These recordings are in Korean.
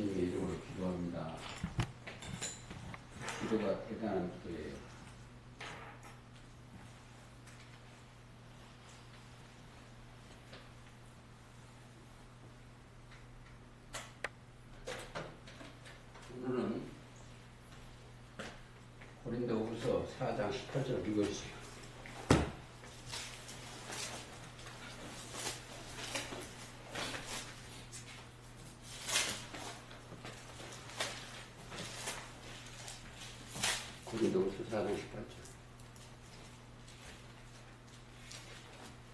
예수님의 이름으로 기도합니다. 기도가 대단한 기도예요. 오늘은 고린도후서 4장 18절 읽어주세요. 고린도후서 4장 18절.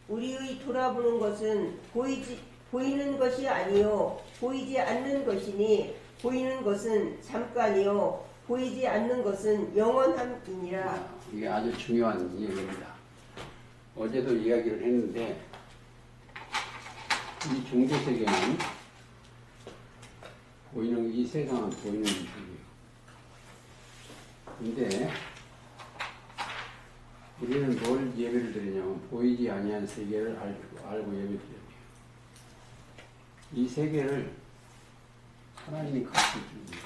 우리의 돌아보는 것은 보이는 것이 아니요 보이지 않는 것이니 보이는 것은 잠깐이요 보이지 않는 것은 영원함이니라. 이게 아주 중요한 이야기입니다. 어제도 이야기를 했는데 이 종교세계는 보이는, 이 세상은 보이는 세계예요. 근데 우리는 뭘 예배를 드리냐면 보이지 아니한 세계를 알고 예배를 드려요. 이 세계를 하나님이 가르쳐 줍니다.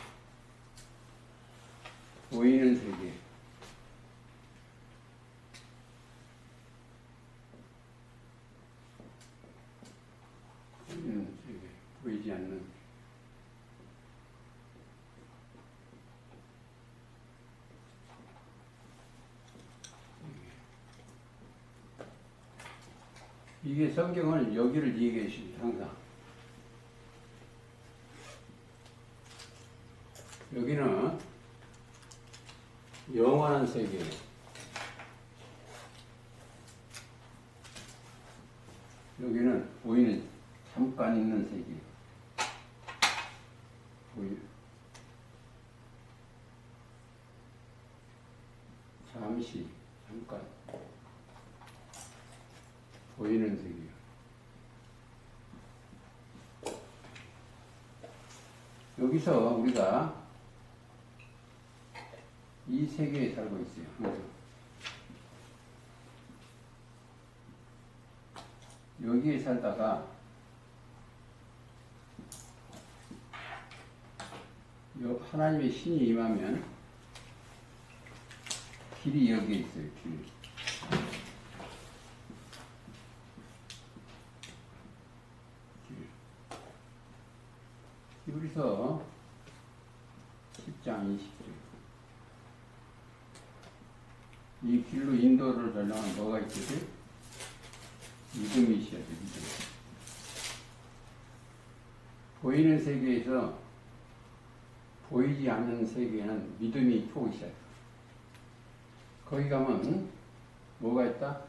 보이는 세계, 보이는 세계, 보이지 않는 이게 성경을 여기를 얘기해 주십니다. 항상 여기는 영원한 세계예요. 여기는 보이는 잠깐 있는 세계. 잠시 잠깐 보이는 세계예요. 여기서 우리가 이 세계에 살고 있어요. 항상. 여기에 살다가 하나님의 신이 임하면 길이 여기에 있어요. 길. 히브리서 10장 20절. 이 길로 인도를 전하면 뭐가 있겠지? 믿음이 있어야 돼, 믿음. 보이는 세계에서 보이지 않는 세계에는 믿음이 꼭 있어야 돼. 거기 가면 뭐가 있다?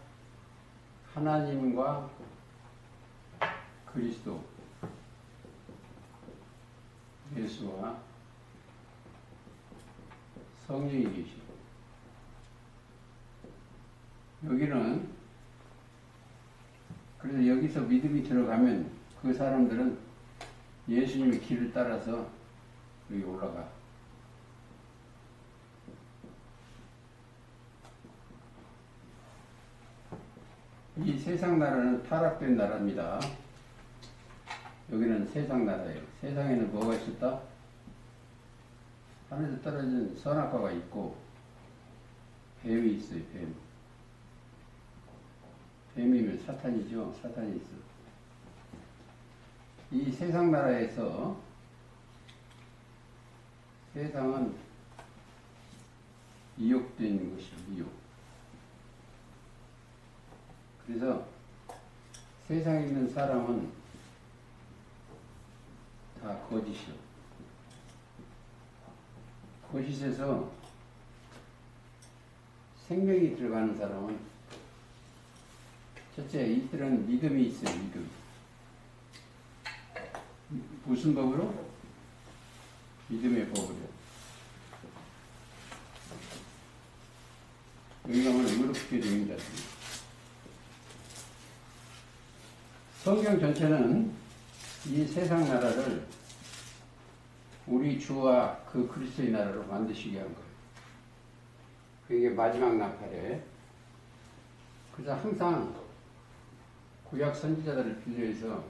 하나님과 그리스도, 예수와 성령이 계시고, 여기는 그래서 여기서 믿음이 들어가면 그 사람들은 예수님의 길을 따라서 여기 올라가. 이 세상 나라는 타락된 나라입니다. 여기는 세상 나라예요. 세상에는 뭐가 있었다? 하늘에서 떨어진 선악과가 있고 뱀이 있어요. 뱀. 뱀이면 사탄이죠. 사탄이 있어. 이 세상 나라에서 세상은 미혹된 것이죠. 미혹. 그래서 세상에 있는 사람은 다 거짓이요. 거짓에서 생명이 들어가는 사람은 첫째, 이들은 믿음이 있어요. 믿음. 무슨 법으로? 믿음의 법으로. 여기 가면 의롭게 되는 자들입니다. 성경 전체는 이 세상 나라를 우리 주와 그 그리스도의 나라로 만드시게 한 거예요. 그게 마지막 나팔에. 그래서 항상 구약 선지자들을 빌려서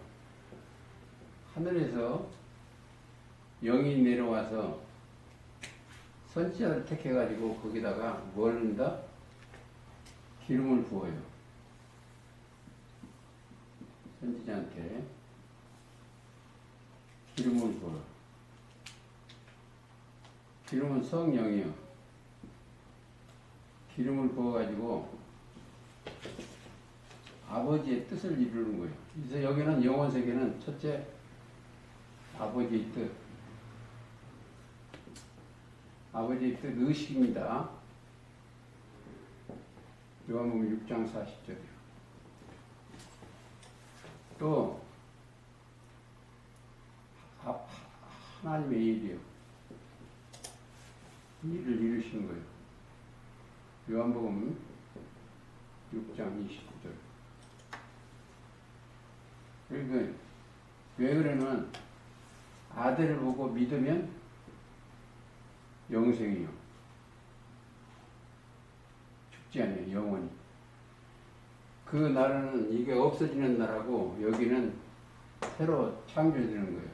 하늘에서 영이 내려와서 선지자를 택해가지고 거기다가 뭘 넣는다? 기름을 부어요. 선지자한테 기름을 부어요. 기름은 성령이요. 기름을 부어가지고 아버지의 뜻을 이루는 거예요. 그래서 여기는 영혼세계는 첫째 아버지의 뜻. 아버지의 뜻 의식입니다. 요한복음 6장 40절이요. 또 하나님의 일이요. 일을 이루시는 거예요. 요한복음 6장 29절. 그러니까 왜 그러면 아들을 보고 믿으면 영생이요. 죽지 않아요. 영원히. 그 나라는 이게 없어지는 나라고 여기는 새로 창조되는 거예요.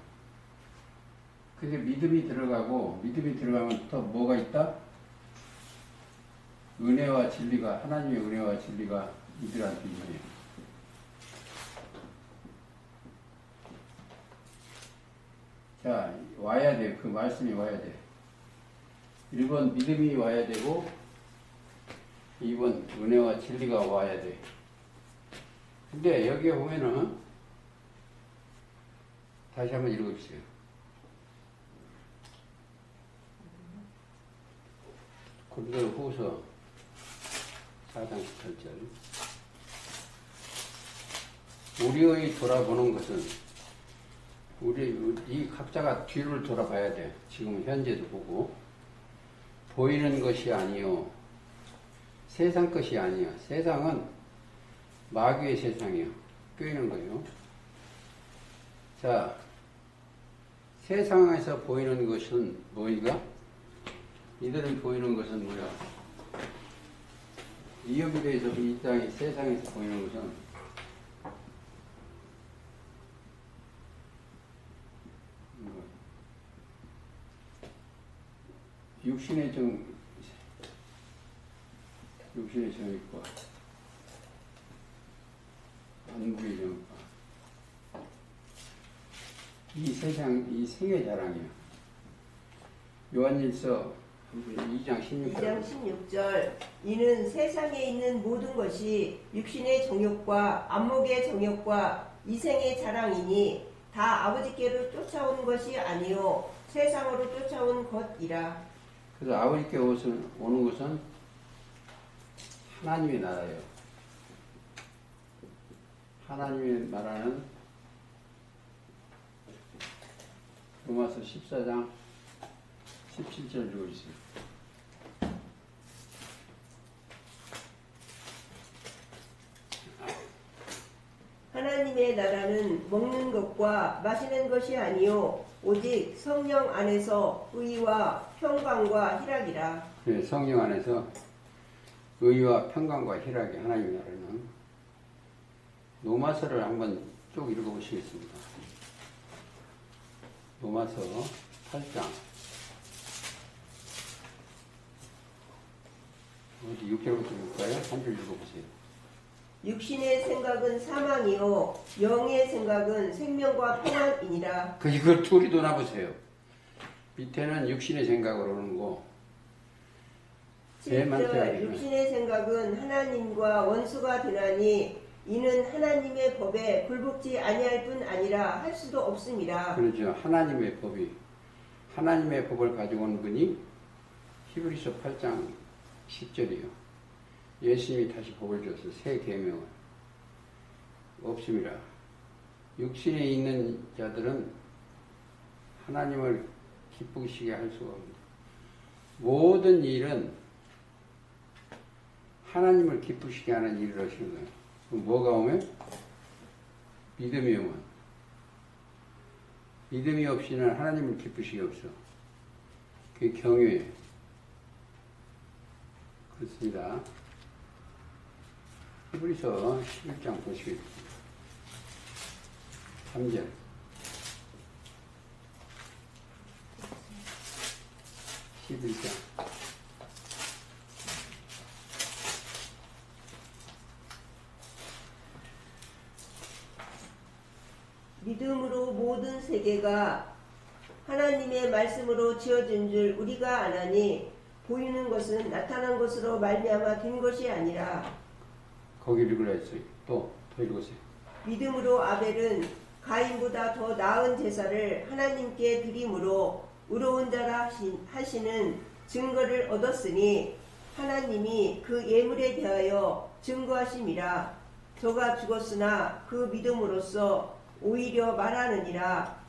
그게 믿음이 들어가고 믿음이 들어가면 또 뭐가 있다? 은혜와 진리가 하나님의 은혜와 진리가 이들한테 있네요. 자, 와야 돼. 그 말씀이 와야 돼. 1번 믿음이 와야 되고 2번 은혜와 진리가 와야 돼. 근데 여기에 보면은 다시 한번 읽어주세요. 고린도후서 4장 18절. 우리의 돌아보는 것은 이 각자가 뒤를 돌아봐야 돼. 지금 현재도 보고 보이는 것이 아니요 세상 것이 아니요. 세상은 마귀의 세상이요. 꿰는 거예요. 자, 세상에서 보이는 것은 뭐이가? 이들은 보이는 것은 뭐야? 이 여기에 대해서 이 땅이 세상에서 보이는 것은 육신의 정욕과 안목의 정욕과 이 세상, 이 생의 자랑이야. 요한일서 2장 16절. 이는 세상에 있는 모든 것이 육신의 정욕과 안목의 정욕과 이생의 자랑이니 다 아버지께로 쫓아온 것이 아니요 세상으로 쫓아온 것이라. 그래서 아버지께 오는 것은 하나님의 나라예요. 하나님의 나라는 로마서 14장 17절 주고 있어요. 하나님의 나라는 먹는 것과 마시는 것이 아니요 오직 성령 안에서 의와 평강과 희락이라. 네, 성령 안에서 의와 평강과 희락이 하나님의 나라는. 로마서를 한번 쭉 읽어보시겠습니다. 로마서 8장 어디 6절부터 읽을까요? 한 줄 읽어보세요. 육신의 생각은 사망이요 영의 생각은 생명과 평안이니라. 이걸 둘이 돌아보세요. 밑에는 육신의 생각으로 오는 거. 7절 육신의 생각은 하나님과 원수가 되나니 이는 하나님의 법에 굴복지 아니할 뿐 아니라 할 수도 없습니다. 그렇죠. 하나님의 법을 가지고 온 분이 히브리서 8장 10절이요. 예수님이 다시 법을 주어서 새 계명을 없습니다. 육신에 있는 자들은 하나님을 기쁘시게 할 수가 없습니다. 모든 일은 하나님을 기쁘시게 하는 일을 하시는 거예요. 그럼 뭐가 오면? 믿음이 오면. 믿음이 없이는 하나님을 기쁘시게 없어. 그게 경외예요. 그렇습니다. 히브리서 11장 보시겠습니다. 3절. 11장. 믿음으로 모든 세계가 하나님의 말씀으로 지어진 줄 우리가 아나니 보이는 것은 나타난 것으로 말미암아 된 것이 아니라 거기 읽으라 했어요. 또 읽으세요. 믿음으로 아벨은 가인보다 더 나은 제사를 하나님께 드림으로 의로운 자라 하시는 증거를 얻었으니 하나님이 그 예물에 대하여 증거하심이라. 저가 죽었으나 그 믿음으로써 오히려 말하느니라.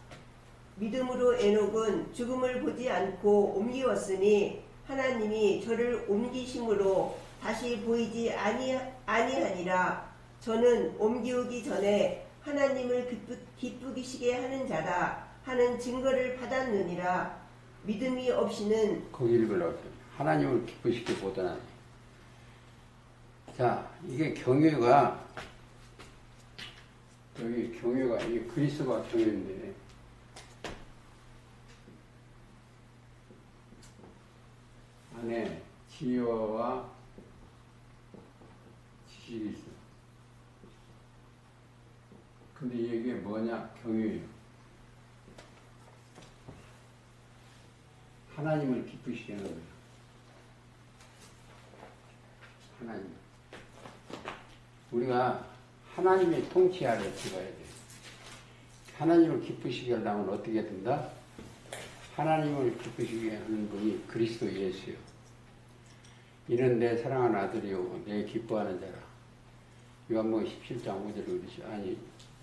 믿음으로 에녹은 죽음을 보지 않고 옮기었으니 하나님이 저를 옮기심으로 다시 보이지 아니하니라. 저는 옮기우기 전에 하나님을 기쁘시게 하는 자다 하는 증거를 받았느니라. 믿음이 없이는 거기 읽으라고 했어요. 하나님을 기쁘시게 보다니. 자, 이게 경외가 여기 경외가 이게 그리스도가 경외인데 안에 지혜와 지식이 있어. 근데 이게 뭐냐? 경외예요. 하나님을 기쁘시게 하는 거예요. 하나님. 우리가 하나님의 통치 아래 들어가야 돼요. 하나님을 기쁘시게 하려면 어떻게 된다? 하나님을 기쁘시게 하는 분이 그리스도 예수요. 이는 내 사랑하는 아들이요 내 기뻐하는 자라. 요한복음 17장 5절을 그러죠. 아니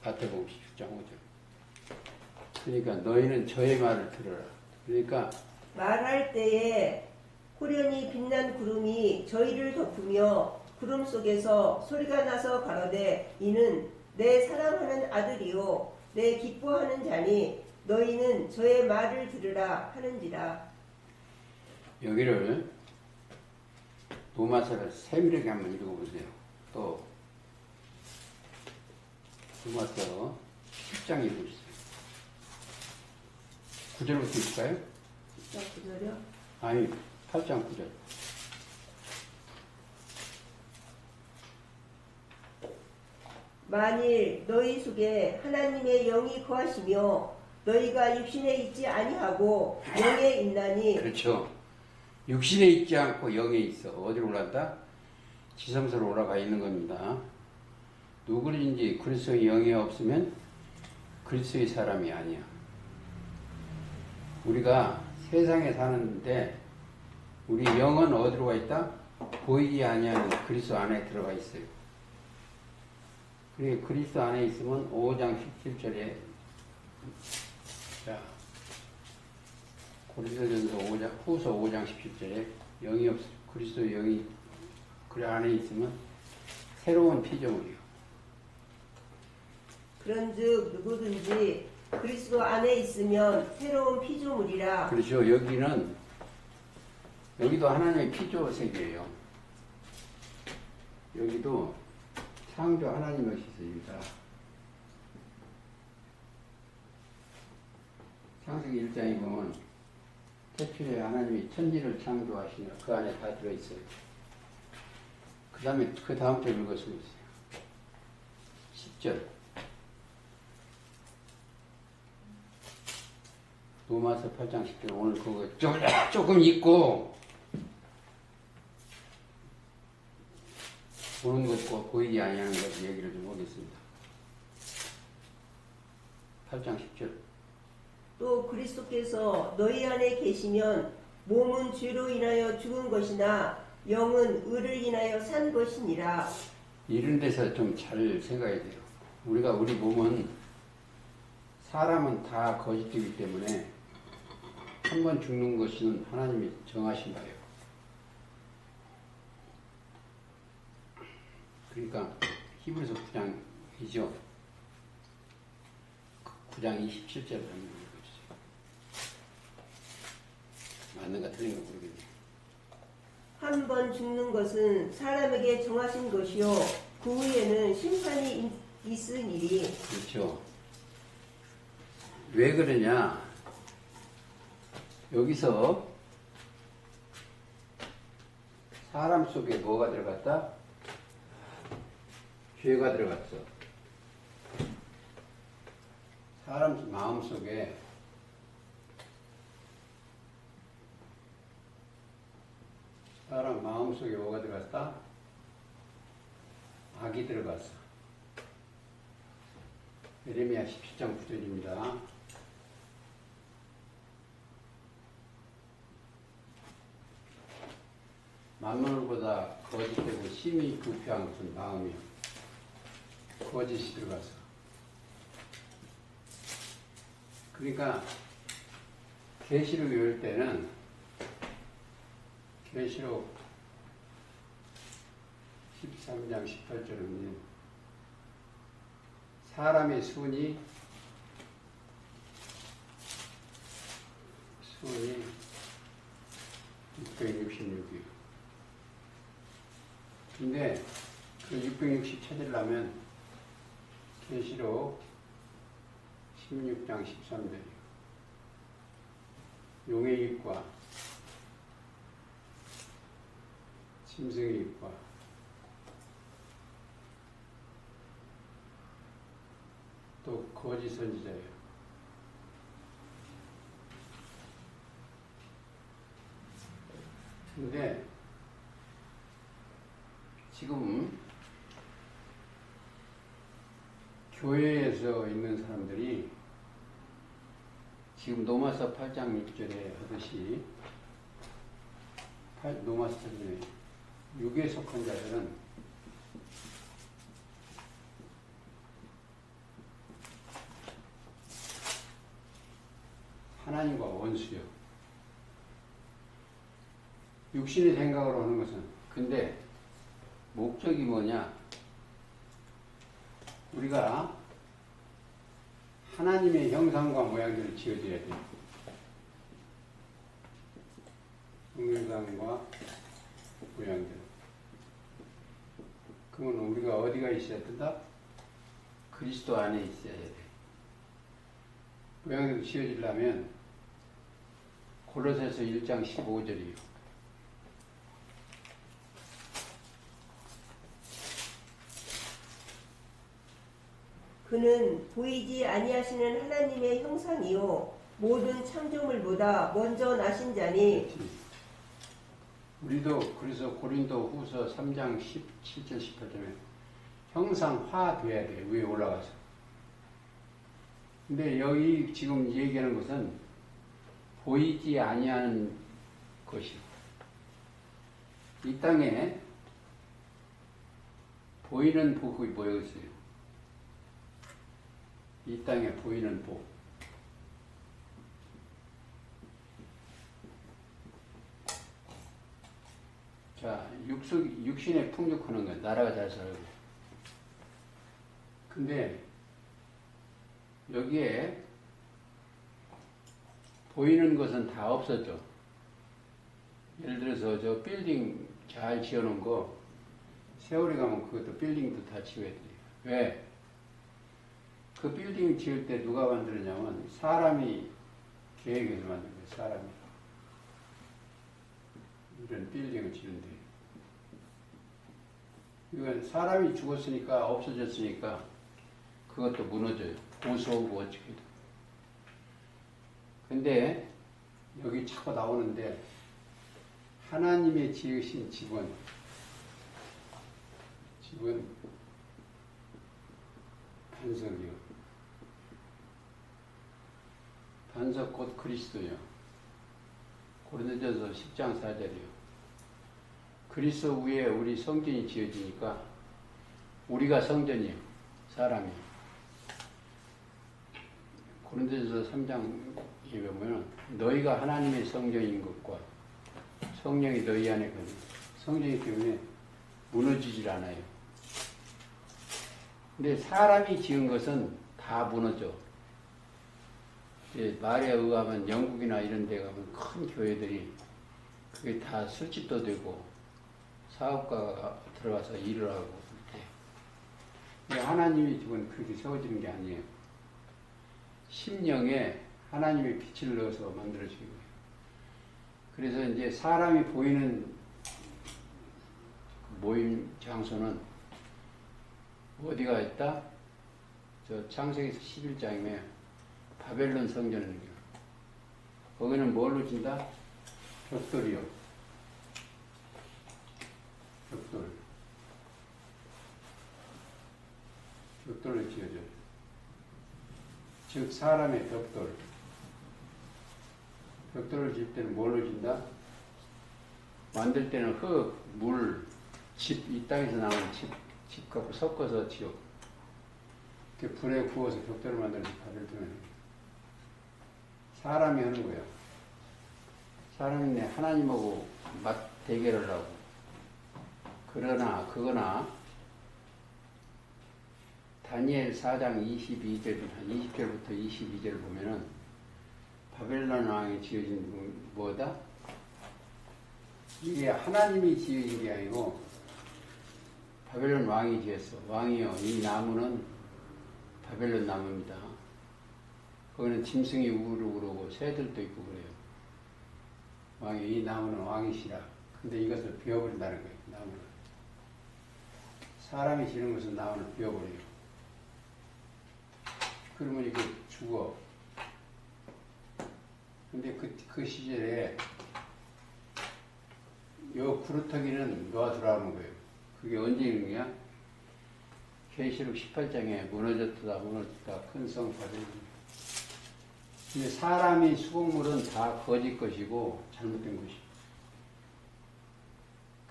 마태복음 17장 5절. 그러니까 너희는 저의 말을 들어라. 그러니까 말할 때에 호련히 빛난 구름이 저희를 덮으며 구름 속에서 소리가 나서 가로되 이는 내 사랑하는 아들이요 내 기뻐하는 자니 너희는 저의 말을 들으라 하는지라. 여기를 로마서를 세밀하게 한번 읽어보세요. 또 로마서 10장 읽어주세요. 9절부터 읽을까요? 9절이요? 아니 8장 9절. 만일 너희 속에 하나님의 영이 거하시며 너희가 육신에 있지 아니하고 영에 있나니. 그렇죠. 육신에 있지 않고 영에 있어. 어디로 올라간다? 지성소로 올라가 있는 겁니다. 누구든지 그리스도의 영이 없으면 그리스도의 사람이 아니야. 우리가 세상에 사는데 우리 영은 어디로 가 있다? 보이지 아니하는 그리스도 안에 들어가 있어요. 그리고 그리스도 안에 있으면 5장 17절에 자 고린도전서 5장 후서 5장 17절에 영이 없어 그리스도 영이 그 안에 있으면 새로운 피조물이요. 그런즉 누구든지 그리스도 안에 있으면 새로운 피조물이라. 그렇죠. 여기도 하나님의 피조 세계예요. 여기도 창조 하나님의 시설입니다. 창세기 1장에 보면 태초에 하나님이 천지를 창조하시며 그 안에 다 들어있어요. 그 다음에 그 다음 절 읽었으면 있어요. 10절 로마서 8장 10절 오늘 그거 조금 읽고 보는 것과 보이지 아니하는 것 얘기를 좀 하겠습니다. 8장 10절 또 그리스도께서 너희 안에 계시면 몸은 죄로 인하여 죽은 것이나 영은 의를 인하여 산 것이니라. 이런 데서 좀 잘 생각해야 돼요. 우리 몸은 사람은 다 거짓되기 때문에 한 번 죽는 것은 하나님이 정하신 바예요. 그러니까 히브리서 9장이죠. 9장 27절을 한번 읽어주세요. 맞는가 틀린가 모르겠네요. 한 번 죽는 것은 사람에게 정하신 것이요 그 후에는 심판이 있으니리. 그렇죠. 왜 그러냐? 여기서 사람 속에 뭐가 들어갔다? 죄가 들어갔어. 사람 마음 속에 사람 마음 속에 뭐가 들어갔다? 악이 들어갔어. 예레미야 17장 9절입니다. 만물보다 거짓되고 심히 부패한 것은 마음이요. 거짓이 들어가서. 그러니까 계시록 외울 때는 계시록 13장 18절은 사람의 순이 666이요. 근데 그 660 찾으려면 계시록 16장 13절이요. 용의 입과 짐승의 입과 또 거짓 선지자예요. 근데 지금 교회에서 있는 사람들이 지금 로마서 8장 6절에 하듯이 로마서 8장에 육에 속한 자들은 하나님과 원수요. 육신의 생각으로 하는 것은 근데 목적이 뭐냐? 우리가 하나님의 형상과 모양대로 지어져야 돼요. 형상과 모양대로. 그러면 우리가 어디가 있어야 된다? 그리스도 안에 있어야 돼. 모양대로 지어지려면 골로새서 1장 15절이요. 그는 보이지 아니하시는 하나님의 형상이요 모든 창조물보다 먼저 나신 자니. 그렇지. 우리도 그래서 고린도 후서 3장 17절 18절에 형상화돼야 돼. 위에 올라가서. 근데 여기 지금 얘기하는 것은 보이지 아니하는 것이요. 이 땅에 보이는 복이 뭐였어요? 이 땅에 보이는 복. 자, 육신에 풍족하는 거야. 나라가 잘 살고. 근데 여기에 보이는 것은 다 없어져. 예를 들어서 저 빌딩 잘 지어놓은 거 세월이 가면 그것도 빌딩도 다 지어야 돼요. 왜? 그 빌딩 지을 때 누가 만들었냐면 사람이 계획해서 만든 거예요. 사람이. 이런 빌딩을 지는데 이건 사람이 죽었으니까 없어졌으니까 그것도 무너져요. 고소하고 어떻게도. 근데 여기 자꾸 나오는데 하나님의 지으신 집은 반석이요. 반석 곧 그리스도요. 고린도전서 10장 4절이요. 그리스도 위에 우리 성전이 지어지니까 우리가 성전이요. 사람이. 고린도전서 3장에 보면 너희가 하나님의 성전인 것과 성령이 너희 안에 거든 성전이기 때문에 무너지질 않아요. 근데 사람이 지은 것은 다 무너져. 말에 의하면 영국이나 이런 데 가면 큰 교회들이 그게 다 술집도 되고 사업가가 들어가서 일을 하고 그렇게. 근데 하나님의 집은 그렇게 세워지는 게 아니에요. 심령에 하나님의 빛을 넣어서 만들어진 거예요. 그래서 이제 사람이 보이는 모임 장소는 어디가 있다? 저 창세기 11장이면 바벨론 성전이에요. 거기는 뭘로 진다? 벽돌이요. 벽돌. 벽돌로 지어져요. 즉 사람의 벽돌. 벽돌을 지을 때는 뭘로 진다? 만들 때는 흙, 물, 집, 이 땅에서 나온 집 갖고 섞어서 지어. 불에 구워서 벽돌을 만들어서 바벨론에 사람이 하는 거야. 사람이 하나님하고 대결을 하고. 그거나 다니엘 4장 20절부터 22절을 보면은 바벨론 왕이 지어진 뭐다? 이게 하나님이 지어진 게 아니고 바벨론 왕이 지었어. 왕이요. 이 나무는 바벨론 나무입니다. 거기는 짐승이 우르르고 새들도 있고 그래요. 왕이 이 나무는 왕이시라. 근데 이것을 비워버린다는 거예요. 나무를. 사람이 지는 것은 나무를 비워버려요. 그러면 이게 죽어. 근데 그 시절에 요 구루터기는 놓아두라는 거예요. 그게 언제 있는 거야? 계시록 18장에 무너졌다 큰 성 바벨론. 근데 사람이 수공물은 다 거짓 것이고 잘못된 것이고.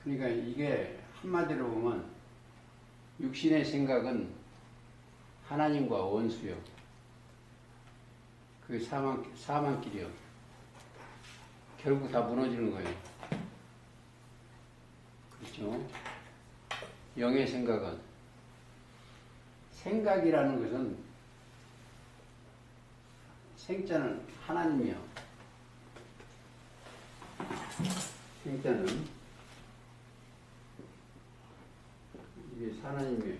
그러니까 이게 한마디로 보면 육신의 생각은 하나님과 원수요. 그게 사망길이요. 결국 다 무너지는 거예요. 그렇죠? 영의 생각은 생각이라는 것은 생자는 하나님이요. 생자는 이게 하나님이에요.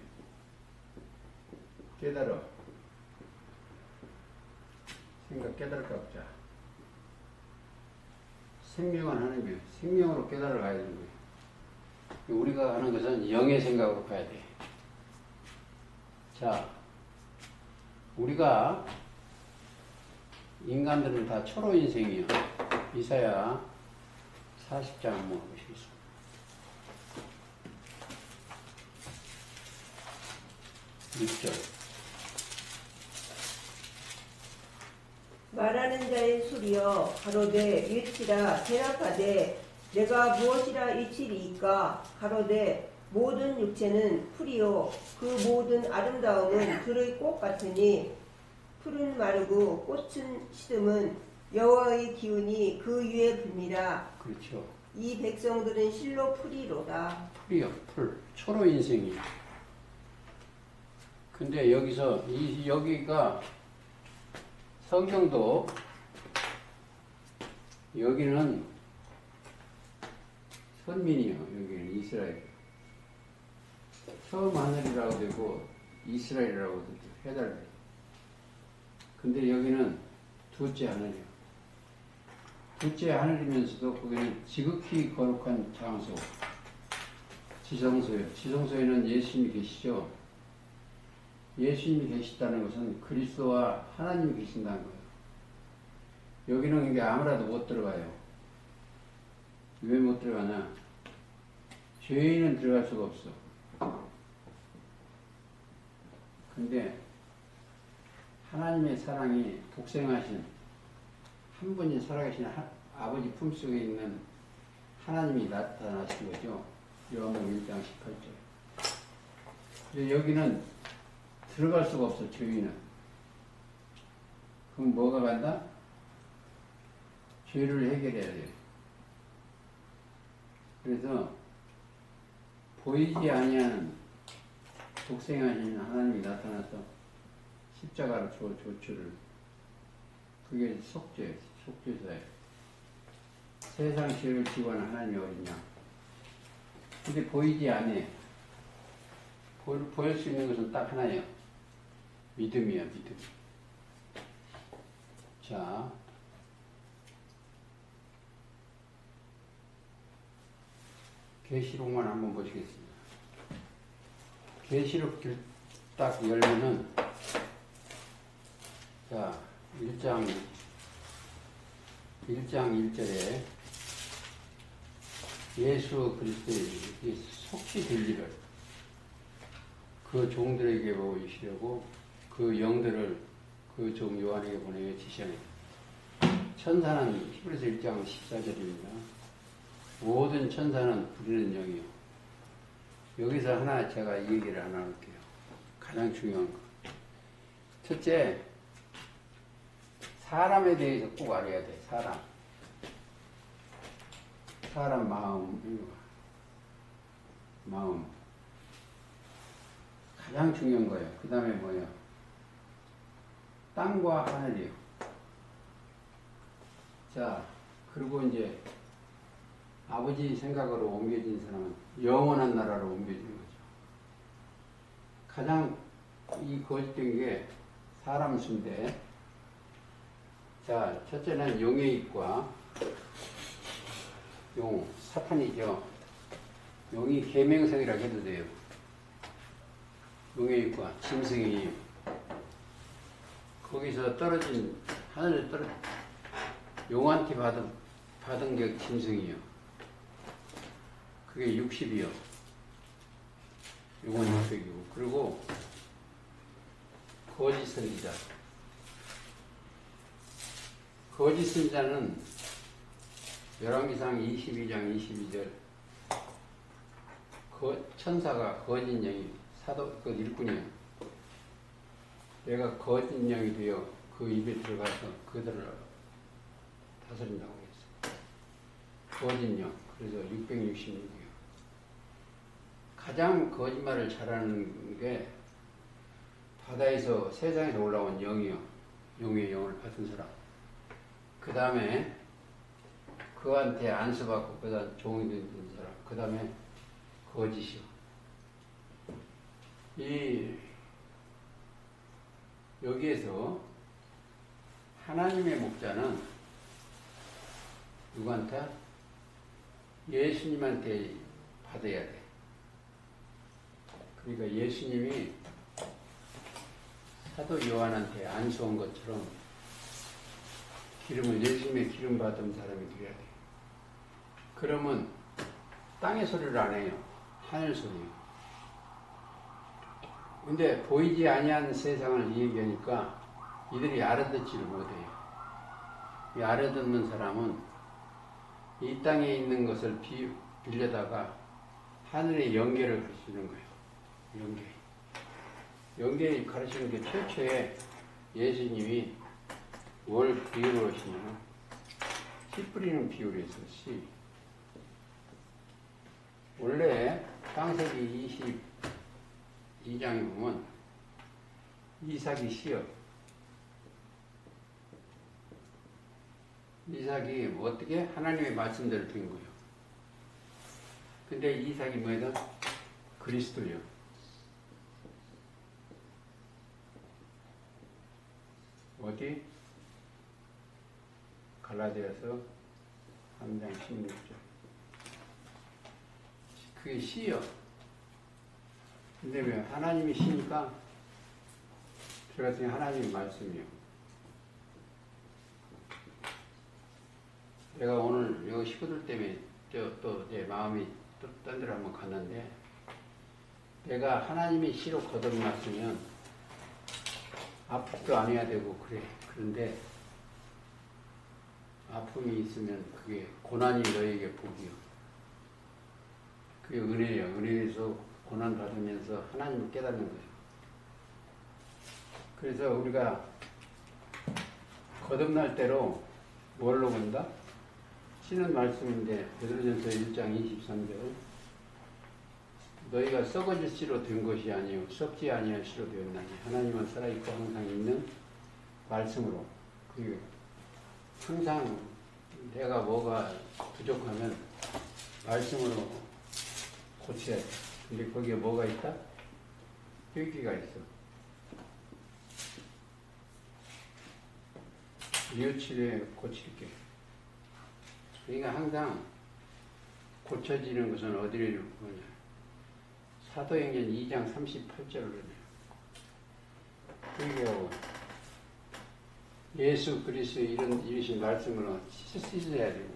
깨달아. 생각 깨달을 값자. 생명은 하나님이에요. 생명으로 깨달아 가야 되는 거예요. 우리가 하는 것은 영의 생각으로 가야 돼. 자, 우리가 인간들은 다 초로 인생이요. 이사야 40장 한번 보시겠습니다. 말하는 자의 소리여 가로되 일치라 대답하되 내가 무엇이라 일치리이까 가로되 모든 육체는 풀이요 그 모든 아름다움은 들의 꽃 같으니 풀은 마르고 꽃은 시듬은 여호와의 기운이 그 위에 붑니라. 그렇죠. 이 백성들은 실로 풀이로다. 풀이요, 풀. 초로 인생이요. 근데 여기서 여기가 성경도 여기는 선민이요. 여기는 이스라엘. 처음 하늘이라고 되고 이스라엘이라고 해달래. 근데 여기는 둘째 하늘이요. 둘째 하늘이면서도 거기는 지극히 거룩한 장소, 지성소요. 지성소에는 예수님이 계시죠. 예수님이 계시다는 것은 그리스도와 하나님이 계신다는 거예요. 여기는 이게 아무라도 못 들어가요. 왜 못 들어가냐? 죄인은 들어갈 수가 없어. 근데 하나님의 사랑이 독생하신 한 분이 살아계신 아버지 품속에 있는 하나님이 나타나신 거죠. 요한복음 1장 18절. 그래서 여기는 들어갈 수가 없어, 죄인은. 그럼 뭐가 간다? 죄를 해결해야 돼요. 그래서 보이지 아니하는 독생하신 하나님이 나타나서 십자가로 조추를 그게 속죄사예요. 세상 죄를 지고 하는 하나님이 어딨냐. 근데 보이지 않아. 보일 수 있는 것은 딱 하나예요. 믿음이야, 믿음. 자, 계시록만 한번 보시겠습니다. 계시록 딱 열면은 자 1장 1절에 예수 그리스도의 속히 될 일을 그 종들에게 보이시려고 그 영들을 그 종 요한에게 보내어 지시하니 천사는 히브리서 1장 14절입니다. 모든 천사는 부리는 영이요. 여기서 하나 제가 이 얘기를 하나 할게요. 가장 중요한 거. 첫째, 사람에 대해서 꼭 알아야 돼. 사람 마음 가장 중요한 거예요. 그 다음에 뭐예요? 땅과 하늘이요. 자, 그리고 이제 아버지 생각으로 옮겨진 사람은 영원한 나라로 옮겨지는 거죠. 가장 이 거짓된 게 사람 수인데, 자, 첫째는 용의 입과 용, 사탄이죠. 용이 계명성이라고 해도 돼요. 용의 입과 짐승이 거기서 떨어진, 하늘에 떨어진 용한테 받은 게 짐승이요. 그게 60이요. 요건 600이고. 그리고 거짓 선지자. 거짓 선지자는 열왕기상 22장 22절 천사가 거짓 영이 사도 그 일꾼이에요. 내가 거짓 영이 되어 그 입에 들어가서 그들을 다스린다고 했어요. 거짓 영. 그래서 666이요. 가장 거짓말을 잘하는 게 바다에서 세상에서 올라온 영이요. 용의 영을 받은 사람. 그 다음에 그한테 안수받고 그 다음 종이 된 사람. 그 다음에 거짓이요. 여기에서 하나님의 목자는 누구한테? 예수님한테 받아야 돼. 그러니까 예수님이 사도 요한한테 안수한 것처럼 기름을, 예수님의 기름 받은 사람이 되어야 돼. 그러면 땅의 소리를 안 해요. 하늘 소리요. 근데 보이지 아니한 세상을 얘기하니까 이들이 알아듣지를 못해요. 이 알아듣는 사람은 이 땅에 있는 것을 빌려다가 하늘의 연계를 가르치는 거예요. 연계 가르치는 게 최초에 예수님이 뭘 비유로 하시냐면 씨 뿌리는 비유를 해서 씨. 원래 창세기 22장에 보면 이삭이 씨요. 이삭이 어떻게 하나님의 말씀대로 된 거예요. 근데 이삭이 뭐예요? 그리스도요. 어디? 갈라디아서 3장 16절. 그게 씨요. 근데 왜? 하나님이 씨니까 저 같은 게 하나님의 말씀이요. 내가 오늘 여기 식구들 때문에 또 내 마음이 또 딴 데로 한번 갔는데, 내가 하나님이 씨로 거듭났으면 아픔도 안 해야 되고 그래. 그런데 아픔이 있으면 그게 고난이 너에게 복이요. 그게 은혜예요. 은혜에서 고난 받으면서 하나님을 깨닫는 거예요. 그래서 우리가 거듭날 때로 뭘로 본다? 씨는 말씀인데 베드로전서 1장 23절 너희가 썩어질 씨로 된 것이 아니요 썩지 아니할 씨로 되었나니 하나님은 살아있고 항상 있는 말씀으로. 그리고 항상 내가 뭐가 부족하면 말씀으로 고쳐야 돼. 근데 거기에 뭐가 있다? 회개가 있어. 뉘우치되 고칠게. 그러니까 항상 고쳐지는 것은 어디를 보냐. 사도행전 2장 38절을 그러네요. 예수 그리스도의 이러신 말씀으로 씻어야 되고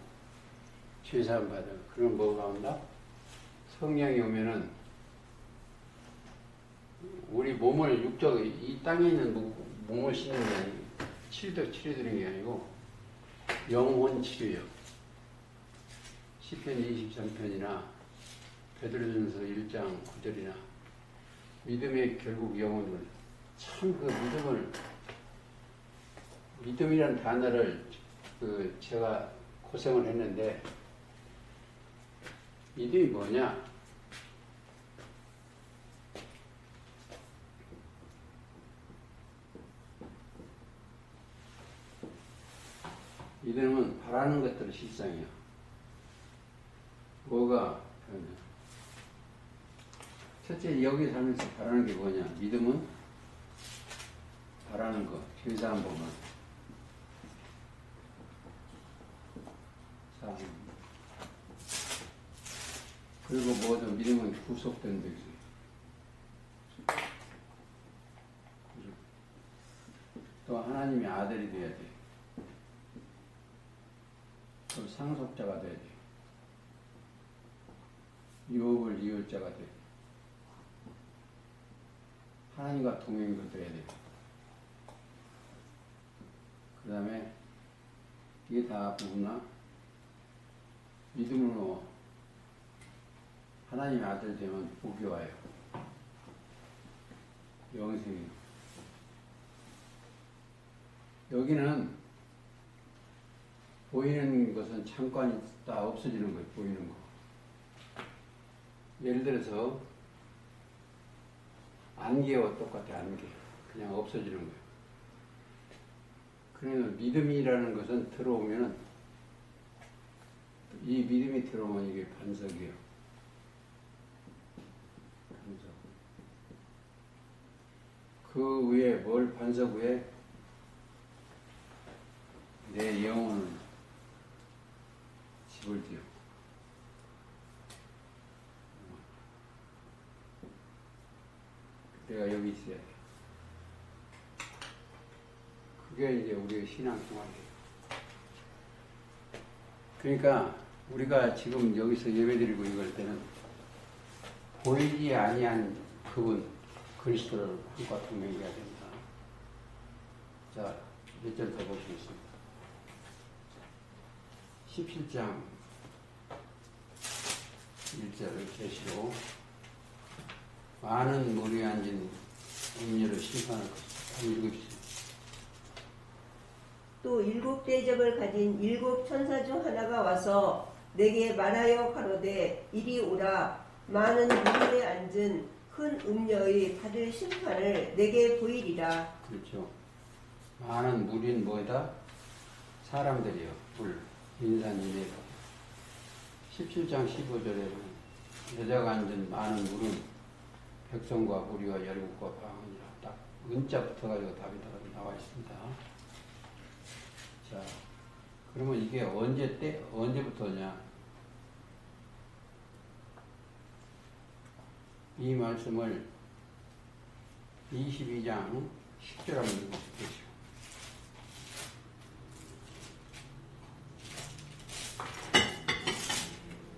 죄사함 받아. 그럼 뭐가 온다? 성령이 오면은 우리 몸을 육적 이 땅에 있는 몸을 씻는 게 아니고 치료드리는 게 아니고 영혼 치료요. 시편 23편이나 베드로전서 1장 9절이나 믿음의 결국 영혼을 참 그 믿음이라는 단어를 제가 고생을 했는데 믿음이 뭐냐? 믿음은 바라는 것들의 실상이야. 뭐가 첫째 여기 살면서 바라는 게 뭐냐? 믿음은 바라는 거, 죄사함 보면 그리고 뭐든 믿음은 구속된 듯이 또 하나님의 아들이 돼야 돼. 또 상속자가 돼야 돼. 유업을 이을 자가 돼. 하나님과 동행도 돼야 돼. 그 다음에 이게 다 뭐나 믿음으로 하나님의 아들 되면 복이 와요. 영생이. 여기는 보이는 것은 잠깐 있다 없어지는 거예요. 보이는 거. 예를 들어서 안개와 똑같아. 안개. 그냥 없어지는 거예요. 그러면 믿음이라는 것은 들어오면은 이 믿음이 들어오면 이게 반석이에요. 반석. 그 위에 뭘 반석 위에 내 영혼을 집을 지어. 내가 여기 있어야 돼. 그게 이제 우리의 신앙생활이에요. 그러니까 우리가 지금 여기서 예배드리고 이럴 때는 보이지 아니한 그분 그리스도를 한과 동행해야 된다. 자, 몇 절 더 보시겠습니다. 17장 1절을 계시로 많은 무리에 앉은 음료를 심판할 것이다. 읽읍시다. 또 7대접을 가진 7 천사 중 하나가 와서 내게 말하여 가로되 이리 오라. 많은 무리에 앉은 큰 음녀의 받을 심판을 내게 보이리라. 그렇죠. 많은 무리는 뭐다? 사람들이요. 인산인해. 17장 15절에는 여자가 앉은 많은 물은 백성과 무리와 열국과 방언이라 딱 은자 붙어가지고 답이 나와 있습니다. 자, 그러면 이게 언제부터냐? 이 말씀을 22장 10절 한번 읽어보십시오.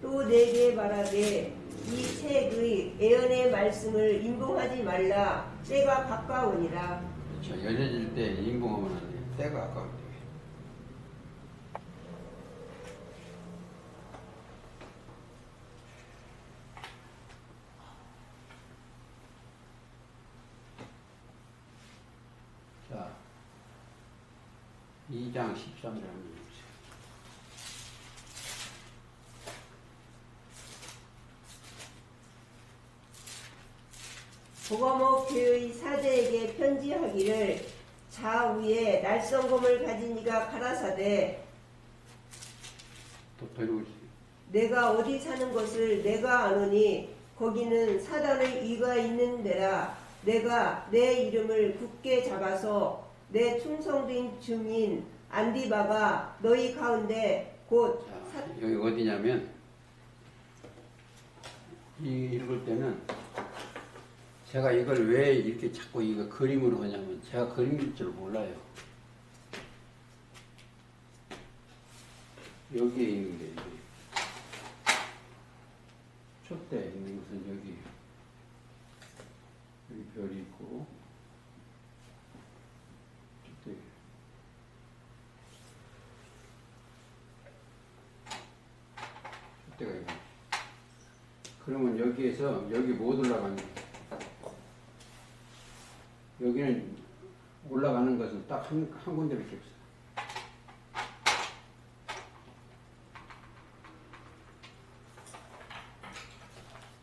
또 내게 말하되 이 책의 예언의 말씀을 인봉하지 말라. 때가 가까우니라. 그렇죠. 여겨질 때 인봉하면 안 돼요. 때가 가까울 때. 자, 2장 13절 한번 읽어보세요. 보가목 교회의 사제에게 편지하기를 좌우에 날성검을 가진 이가 가라사대 또 읽어보세요. 내가 어디 사는 것을 내가 아노니 거기는 사단의 이가 있는 데라. 내가 내 이름을 굳게 잡아서 내 충성된 증인 안디바가 너희 가운데 곧 자, 여기 어디냐면 읽을 때는 제가 이걸 왜 이렇게 자꾸 이거 그림으로 하냐면 제가 그림일 줄 몰라요. 여기에 있는 게 이게 촛대에 있는 것은 여기 별이 있고 촛대 촛대가 있고 그러면 여기에서 여기 못 올라가는 거예요. 여기는 올라가는 것은 딱 한 군데밖에 없어요.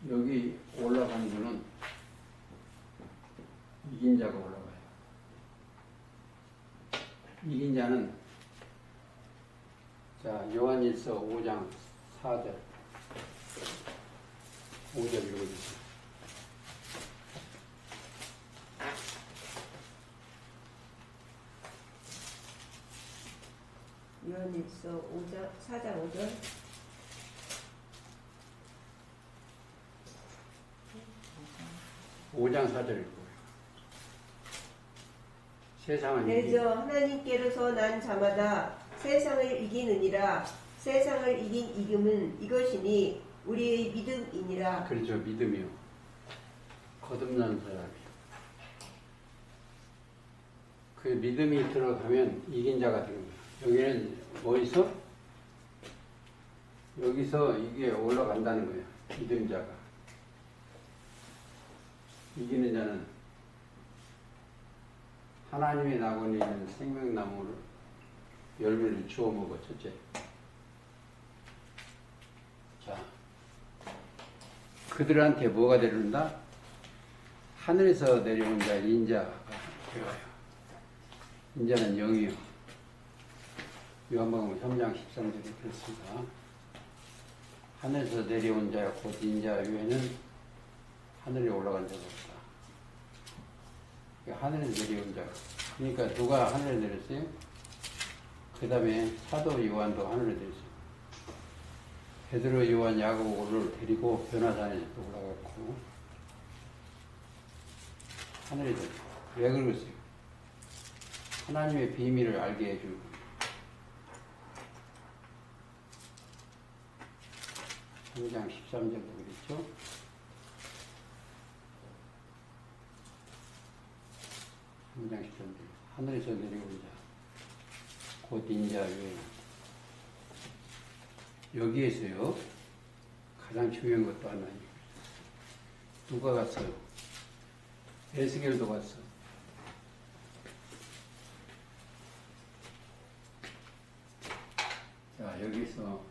여기 올라가는 거는 이긴 자가 올라가요. 이긴 자는 자 요한일서 5장 4절 5절 읽어주세요. 요한일서 5장 4장 5절. 오장 4절 읽고요. 세상은 대저 하나님께로서 난 자마다 세상을 이기느니라. 세상을 이긴 이김은 이것이니 우리의 믿음이니라. 그렇죠. 믿음이요. 거듭난 사람이요. 그 믿음이 들어가면 이긴 자가 되는 거예요. 여기는 뭐 있어? 여기서 이게 올라간다는 거예요. 믿음자가. 이기는 자는 하나님의 낙원에 있는 생명나무를 열매를 주워 먹어. 첫째. 자, 그들한테 뭐가 내려온다? 하늘에서 내려온 자 인자가 되어요. 인자는 영이요. 요한복음 3장 13절에 그렇습니다. 하늘에서 내려온 자 곧 인자 외에는 하늘에 올라간 자가 없다. 하늘에서 내려온 자. 그러니까 누가 하늘에 내렸어요? 그 다음에 사도 요한도 하늘에 내렸어요. 베드로, 요한, 야고보를 데리고 변화산에 올라갔고 하늘에 내렸어요. 왜 그러겠어요? 하나님의 비밀을 알게 해주는 거예요. 3장 13절도 그랬죠? 장 13절 하늘에서 내려온 자 곧 인자 외에 여기에서요 가장 중요한 것도 하나 누가 갔어요? 에스겔도 갔어. 자 여기서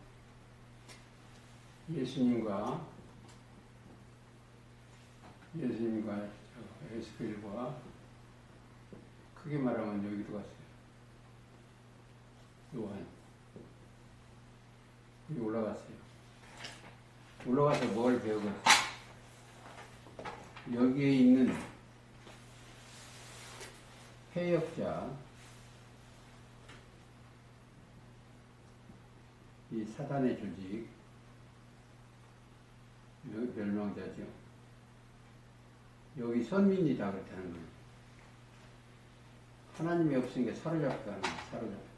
예수님과 에스겔과 크게 말하면 여기로 갔어요. 요한 여기 올라갔어요. 올라가서 뭘 배우겠어요? 여기에 있는 해역자 이 사단의 조직 멸망자죠. 여기 선민이다 그렇다는 거예요. 하나님이 없으니까 사로잡혀가는 거예요. 사로잡혀.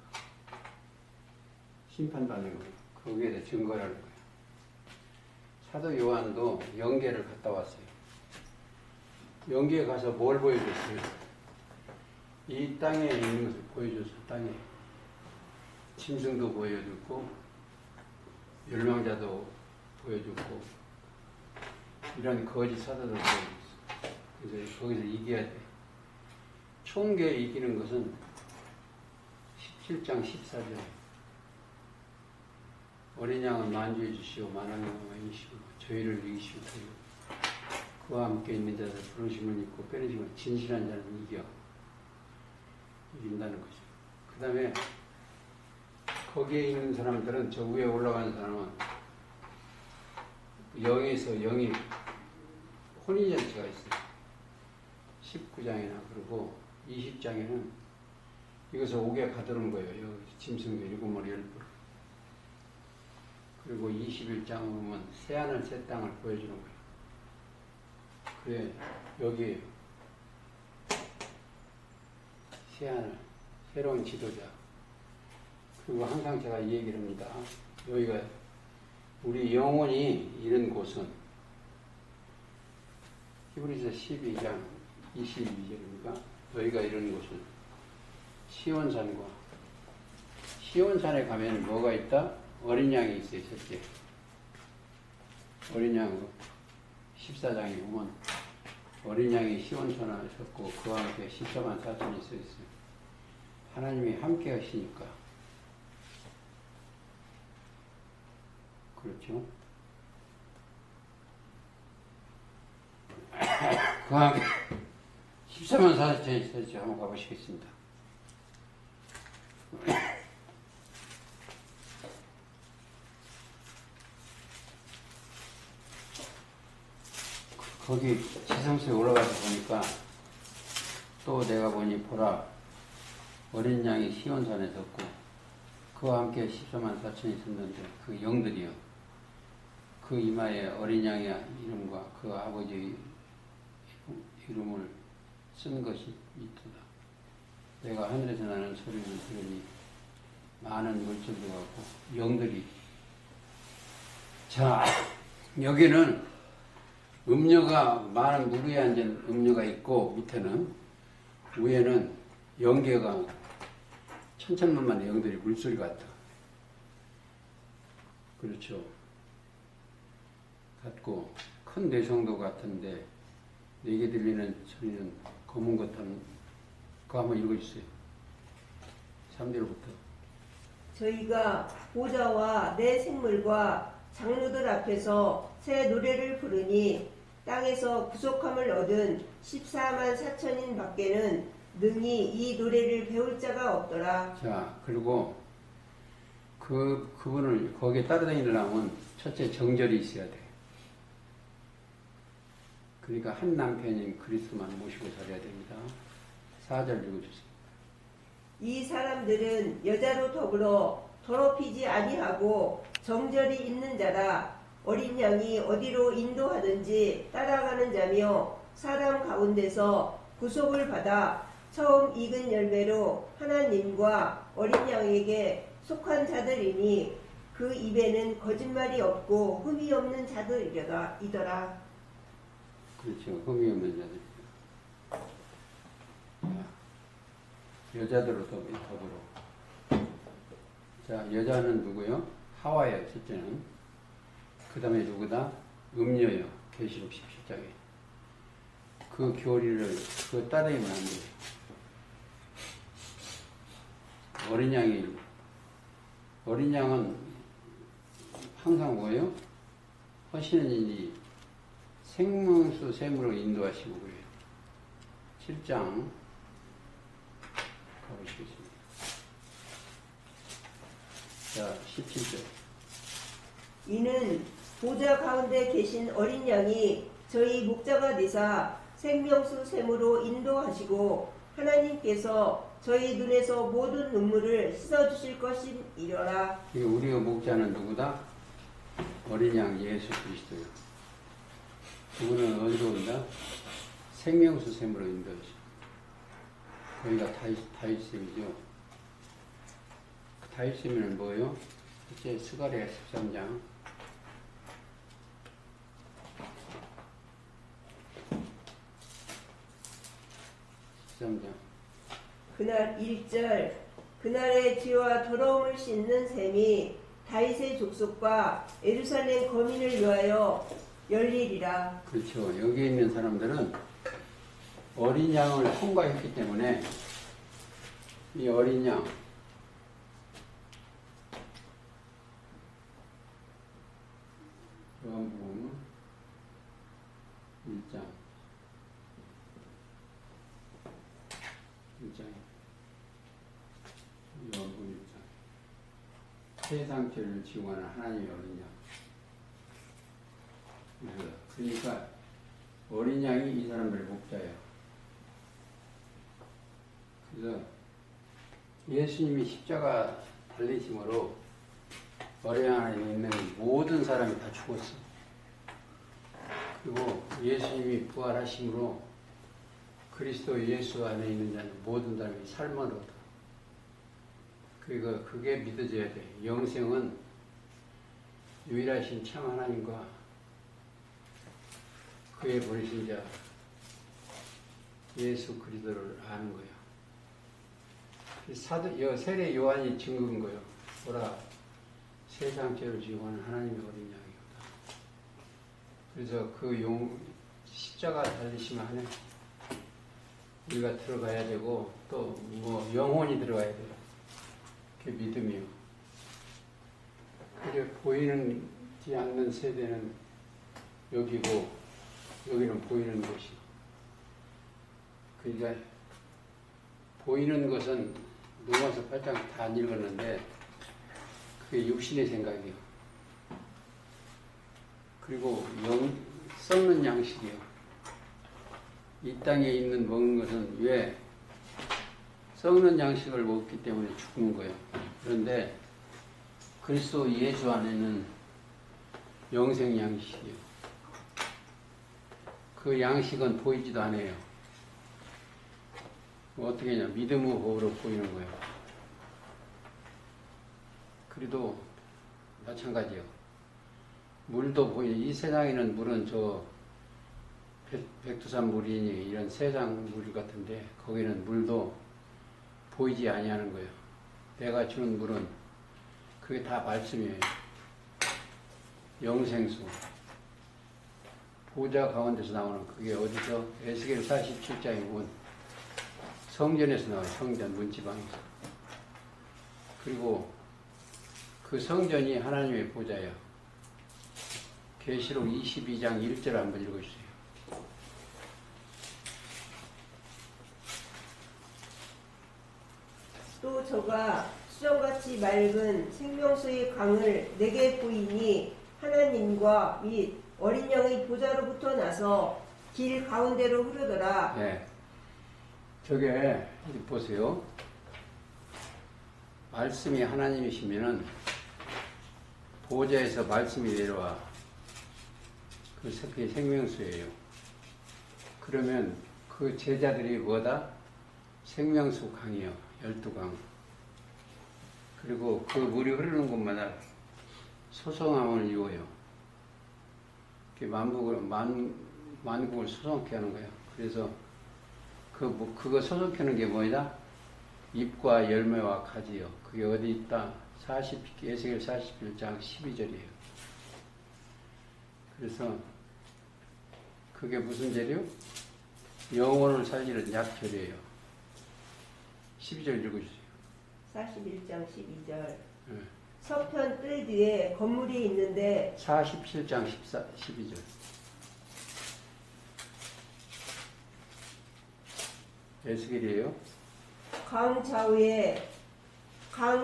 심판받는 거예요. 거기에 대해 증거라는 거예요. 사도 요한도 영계를 갔다 왔어요. 영계에 가서 뭘 보여줬어요? 이 땅에 있는 것을 보여줬어요. 땅에. 짐승도 보여줬고 멸망자도 보여줬고 이런 거짓 사도들 보여줬어요. 그래서 거기서 이겨야 돼. 총계 이기는 것은 17장 14절 어린 양은 만주해 주시오 만왕의 왕이시오 저희를 이기시오 그와 함께 있는 자들 부르심을 입고 빼내심을 진실한 자는 이긴다는 거죠. 그 다음에 거기에 있는 사람들은 저 위에 올라가는 사람은 영에서 영이 혼인잔치가 있어요. 19장이나 그러고 20장에는 이것을 옥에 가두는 거예요. 여기 짐승도 7마리 10마리. 그리고 21장 보면 새하늘 새 땅을 보여주는 거예요. 그래, 여기 새하늘, 새로운 지도자. 그리고 항상 제가 이 얘기를 합니다. 여기가 우리 영혼이 이런 곳은 히브리서 12장 22절입니까? 너희가 이런 곳은 시온산과 시온산에 가면 뭐가 있다? 어린 양이 있어요. 첫째 어린 양 14장에 보면 어린 양이 시온산에 섰고 그와 함께 14만 4천이 서 있어요. 하나님이 함께 하시니까 그렇죠. 그와 함께 14만 4천이 서 있죠. 한번 가보시겠습니다. 거기 지성소에 올라가서 보니까 또 내가 보니 보라 어린 양이 시온산에 섰고 그와 함께 14만 4천이 섰는데 그 영들이요 그 이마에 어린 양의 이름과 그 아버지의 이름을 쓴 것이 있도다. 내가 하늘에서 나는 소리를 들으니 많은 물질도 같고 영들이 자 여기는 음료가 많은 물 위에 앉은 음료가 있고 밑에는 위에는 영계가 천천만만의 영들이 물소리 같다. 그렇죠. 같고 큰 뇌성도 같은데 내게 들리는 소리는 검은 것한 그거 한번 읽어주세요. 3절부터 저희가 보좌와 내 생물과 장로들 앞에서 새 노래를 부르니 땅에서 구속함을 얻은 14만 4천인 밖에는 능히 이 노래를 배울 자가 없더라. 자 그리고 그분을 거기에 따라다니려면 첫째 정절이 있어야 돼. 그러니까 한 남편인 그리스도만 모시고 살아야 됩니다. 4절 읽어주세요. 이 사람들은 여자로 더불어 더럽히지 아니하고 정절이 있는 자라. 어린 양이 어디로 인도하든지 따라가는 자며 사람 가운데서 구속을 받아 처음 익은 열매로 하나님과 어린 양에게 속한 자들이니 그 입에는 거짓말이 없고 흠이 없는 자들이더라. 그렇죠. 흠이 없는 자들. 여자들로 더불어. 자, 여자는 누구요? 하와예요, 첫째는. 그 다음에 누구다? 음녀요. 계시록 17장에. 그 교리를, 그 따르면 안 돼요. 어린 양은 항상 뭐예요? 하시는 일이 생명수 샘으로 인도하시고 그래요. 7장 가보시겠습니다. 자, 17절. 이는 보좌 가운데 계신 어린 양이 저희 목자가 되사 생명수 샘으로 인도하시고 하나님께서 저희 눈에서 모든 눈물을 씻어주실 것이니라. 우리의 목자는 누구다? 어린 양 예수 그리스도요. 그분은 어디로 온다? 생명수 샘으로 인도하시고. 여기가 다윗sem이죠. 다윗sem은 뭐예요? 이제 스가랴 13장. 그날 1절 그날의 죄와 더러움을 씻는 셈이 다윗의 족속과 예루살렘 거민을 위하여 열리리라. 그렇죠. 여기 있는 사람들은 어린 양을 통과했기 때문에 이 어린 양 요한복음 1장 요한복음 1장 세상 죄를 지고 가는 하나님의 어린 양. 그러니까 어린 양이 이 사람들의 목자예요. 그래서 예수님이 십자가 달리심으로 어뢰 안에 있는 모든 사람이 다 죽었어. 그리고 예수님이 부활하심으로 그리스도 예수 안에 있는 자는 모든 사람이 삶을 얻어. 그리고 그게 믿어져야 돼. 영생은 유일하신 참 하나님과 그의 보내신 자 예수 그리스도를 아는 거예요. 세례 요한이 증거인 거예요. 보라, 세상 죄를 지고 하는 하나님의 어린 양이로다. 그래서 그 십자가 달리심 안에 우리가 들어가야 되고 또 뭐 영혼이 들어가야 돼요. 그게 믿음이요. 근데 보이지 않는 세대는 여기고 여기는 보이는 곳이. 그러니까 보이는 것은 로마서 8장 다 안 읽었는데 그게 육신의 생각이요. 그리고 썩는 양식이요. 이 땅에 있는 먹는 것은 왜? 썩는 양식을 먹기 때문에 죽는 거예요. 그런데 그리스도 예수 안에는 영생 양식이요. 그 양식은 보이지도 않아요. 어떻게 하냐? 믿음의 법으로 보이는 거예요. 그래도 마찬가지요. 물도 이 세상에는 물은 백두산 물이니 이런 세상 물 같은데 거기는 물도 보이지 아니하는 거예요. 내가 주는 물은 그게 다 말씀이에요. 영생수. 보좌 가운데서 나오는 그게 어디서? 에스겔 47장에 보면 성전에서 나와요. 성전 문지방에서. 그리고 그 성전이 하나님의 보좌예요. 계시록 22장 1절 한번 읽어주세요. 또 저가 수정같이 맑은 생명수의 강을 내게 보이니 하나님과 및 어린 양의 보좌로부터 나서 길 가운데로 흐르더라. 네. 저게 보세요. 말씀이 하나님이시면은 보좌에서 말씀이 내려와. 그게 생명수예요. 그러면 그 제자들이 뭐다? 생명수 강이요. 12강. 그리고 그 물이 흐르는 곳마다 소성함을 이루어요. 만국을 소성케 하는 거예요. 그래서 그거 소성케 하는 게 뭐냐? 잎과 열매와 가지요. 그게 어디 있다? 에스겔 41장 12절이에요. 그래서 그게 무슨 재료? 영혼을 살리는 약재료예요. 12절 읽어주세요. 41장 12절. 네. 서편 뜰 뒤에 건물이 있는데 47장 12절. 에스겔이에요. 강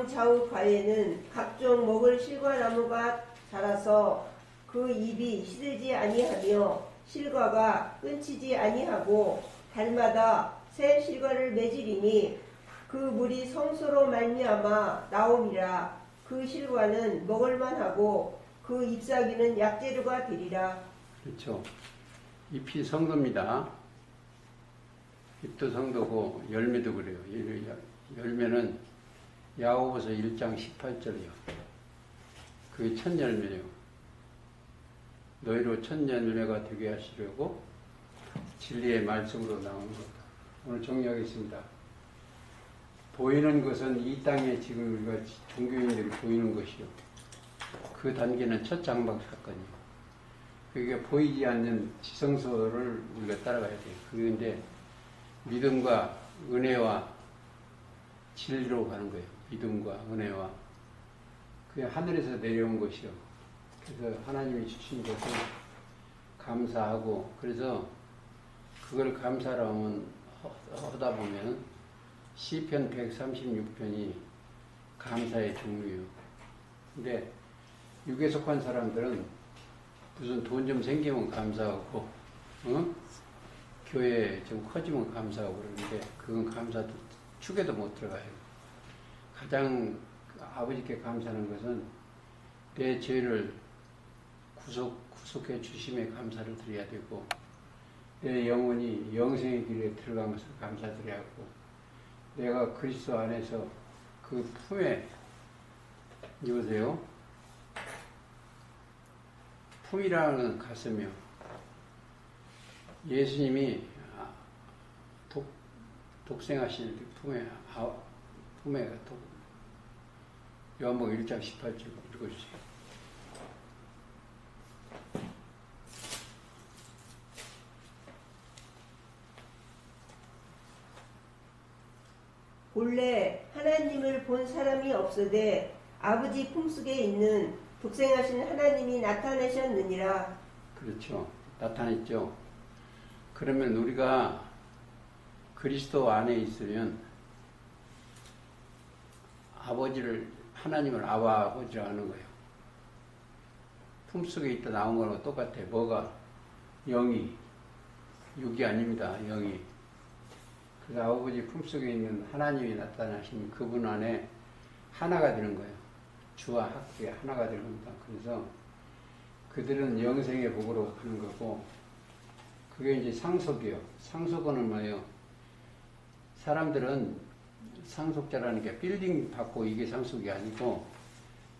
좌우 가에는 각종 먹을 실과나무가 자라서 그 잎이 시들지 아니하며 실과가 끊치지 아니하고 달마다 새 실과를 맺으리니 그 물이 성소로 말미암아 나옴이라. 그 실과는 먹을만하고 그 잎사귀는 약재료가 되리라. 그렇죠. 잎이 성도입니다. 잎도 성도고 열매도 그래요. 열매는 야고보서 1장 18절이요. 그게 첫 열매예요. 너희로 첫 열매가 되게 하시려고 진리의 말씀으로 나오는 것. 오늘 정리하겠습니다. 보이는 것은 이 땅에 지금 우리가 종교인들이 보이는 것이요. 그 단계는 첫 장막 사건이요. 그게 보이지 않는 지성소를 우리가 따라가야 돼요. 그런데 믿음과 은혜와 진리로 가는 거예요. 믿음과 은혜와. 그게 하늘에서 내려온 것이요. 그래서 하나님이 주신 것을 감사하고, 그래서 그걸 감사를 하다 보면 시편 136편이 감사의 종류예요. 근데 육에 속한 사람들은 무슨 돈 좀 생기면 감사하고, 교회 좀 커지면 감사하고 그러는데 그건 감사도 축에도 못 들어가요. 가장 아버지께 감사하는 것은 내 죄를 구속해 주심에 감사를 드려야 되고, 내 영혼이 영생의 길에 들어간 것을 감사드려야 하고, 내가 그리스도 안에서 그 품에, 이보세요. 품이라는 가슴이요. 예수님이 독생하실 때 품에 요한복음 1장 18절 읽어주세요. 본래 하나님을 본 사람이 없으되 아버지 품속에 있는 독생하신 하나님이 나타내셨느니라. 그렇죠. 나타냈죠. 그러면 우리가 그리스도 안에 있으면 하나님을 아버지라 하는 거예요. 품속에 있다 나온 거랑 똑같아. 뭐가? 영이. 육이 아닙니다. 영이. 그래서 아버지 품속에 있는 하나님이 나타나신 그분 안에 하나가 되는 거예요. 주와 학교에 하나가 되는 겁니다. 그래서 그들은 영생의 복으로 가는 거고, 그게 이제 상속이요. 상속은 뭐예요? 사람들은 상속자라는 게 빌딩 받고 이게 상속이 아니고,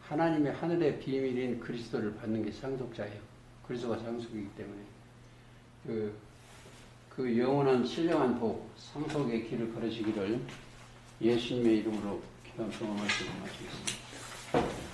하나님의 하늘의 비밀인 그리스도를 받는 게 상속자예요. 그리스도가 상속이기 때문에 그 영원한 신령한 복, 상속의 길을 걸으시기를 예수님의 이름으로 기도하며 말씀을 마치겠습니다.